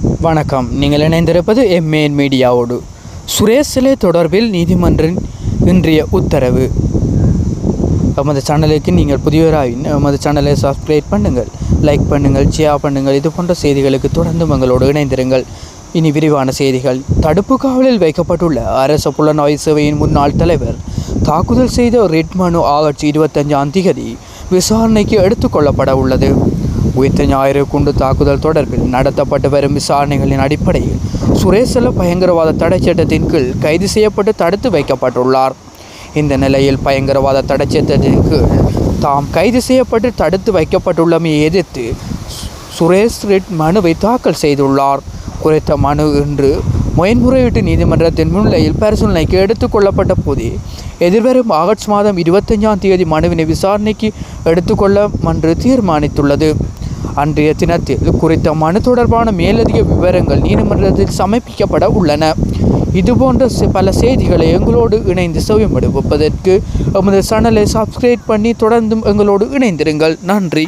வணக்கம். நீங்கள் இணைந்திருப்பது எம்ஏஎன் மீடியாவோடு. சுரேஷ் சிலை தொடர்பில் நீதிமன்றின் இன்றைய உத்தரவு. எமது சேனலுக்கு நீங்கள் புதியவராயின் எமது சேனலை சப்ஸ்கிரைப் பண்ணுங்கள், லைக் பண்ணுங்கள், ஷேர் பண்ணுங்கள். இது போன்ற செய்திகளுக்கு தொடர்ந்து எங்களோடு இணைந்திருங்கள். இனி விரிவான செய்திகள். தடுப்பு காவலில் வைக்கப்பட்டுள்ள அரச புலனாய்வு சேவையின் முன்னாள் தலைவர் தாக்குதல் செய்த ரிட் மனு ஆகஸ்ட் 25ஆம் தேதி விசாரணைக்கு எடுத்துக்கொள்ளப்பட உள்ளது. உயிர்த்த ஞாயிறு குண்டு தாக்குதல் தொடர்பில் நடத்தப்பட்டு வரும் விசாரணைகளின் அடிப்படையில் சுரேஷ் சிலை பயங்கரவாத தடை சட்டத்தின் கீழ் கைது செய்யப்பட்டு தடுத்து வைக்கப்பட்டுள்ளார். இந்த நிலையில் பயங்கரவாத தடை சட்டத்தின் கீழ் தாம் கைது செய்யப்பட்டு தடுத்து வைக்கப்பட்டுள்ளமையை எதிர்த்து சுரேஷ் ரிட் மனுவை தாக்கல் செய்துள்ளார். குறித்த மனு இன்று மேன்முறையீட்டு நீதிமன்றத்தின் முன்னிலையில் பரிசீலனைக்கு எடுத்துக்கொள்ளப்பட்ட போது எதிர்வரும் ஆகஸ்ட் மாதம் 25ஆம் தேதி மனுவினை விசாரணைக்கு எடுத்துக்கொள்ள மன்று தீர்மானித்துள்ளது. அன்றைய தினத்தில் குறித்த மனு தொடர்பான மேலதிக விவரங்கள் நீதிமன்றத்தில் சமர்ப்பிக்கப்பட உள்ளன. இதுபோன்ற பல செய்திகளை எங்களோடு இணைந்து செவிமடுப்பதற்கு எமது சேனலை சப்ஸ்கிரைப் பண்ணி தொடர்ந்தும் எங்களோடு இணைந்திருங்கள். நன்றி.